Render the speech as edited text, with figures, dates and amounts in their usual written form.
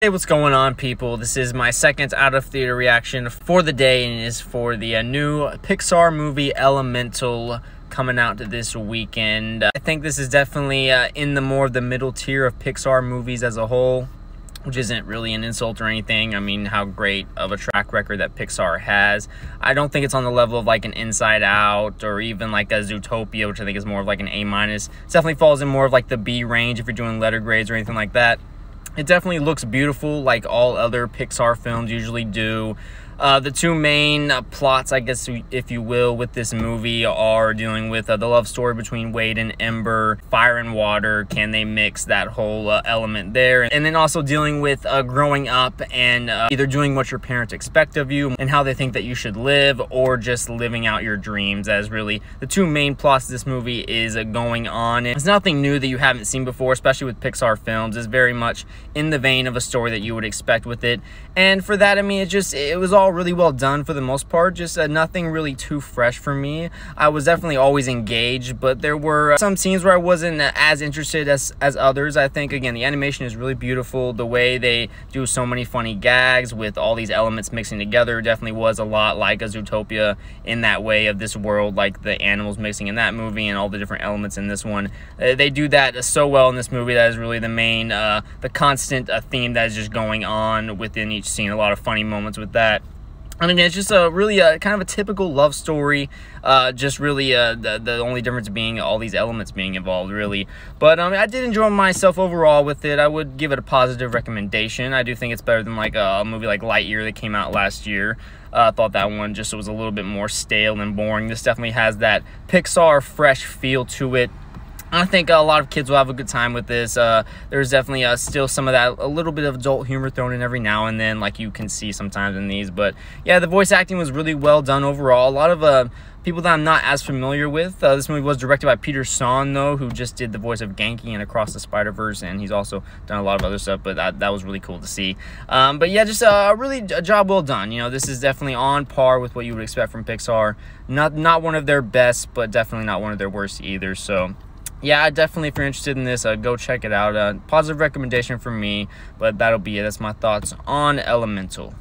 Hey, what's going on, people? This is my second out of theater reaction for the day, and it is for the new Pixar movie Elemental, coming out this weekend. I think this is definitely in the more of the middle tier of Pixar movies as a whole, which isn't really an insult or anything. I mean, how great of a track record that Pixar has. I don't think it's on the level of like an Inside Out or even like a Zootopia, which I think is more of like an A-. It definitely falls in more of like the B range if you're doing letter grades or anything like that. It definitely looks beautiful like all other Pixar films usually do. The two main plots, I guess, if you will, with this movie are dealing with the love story between Wade and Ember, fire and water. Can they mix that whole element there? And then also dealing with growing up and either doing what your parents expect of you and how they think that you should live, or just living out your dreams, as really the two main plots this movie is going on. It's nothing new that you haven't seen before, especially with Pixar films. It's very much in the vein of a story that you would expect with it. And for that, I mean, it was all really well done for the most part. Just nothing really too fresh for me. I was definitely always engaged, but there were some scenes where I wasn't as interested as others. I think, again, the animation is really beautiful. The way they do so many funny gags with all these elements mixing together definitely was a lot like a Zootopia in that way of this world, like the animals mixing in that movie and all the different elements in this one. They do that so well in this movie. That is really the main, the constant theme that is just going on within each scene. A lot of funny moments with that. And again, it's just a really kind of a typical love story, just really the only difference being all these elements being involved, really. But I did enjoy myself overall with it. I would give it a positive recommendation. I do think it's better than like a movie like Lightyear that came out last year. I thought that one just was a little bit more stale and boring. This definitely has that Pixar fresh feel to it. I think a lot of kids will have a good time with this. There's definitely still some of that, a little bit of adult humor thrown in every now and then, like you can see sometimes in these. But yeah, the voice acting was really well done overall. A lot of people that I'm not as familiar with. This movie was directed by Peter Sohn, though, who just did the voice of Genki in Across the Spider-Verse, and he's also done a lot of other stuff, but that was really cool to see. But yeah, just really a job well done. You know, this is definitely on par with what you would expect from Pixar. Not one of their best, but definitely not one of their worst either, so yeah, definitely, if you're interested in this, go check it out. Positive recommendation from me, but that'll be it. That's my thoughts on Elemental.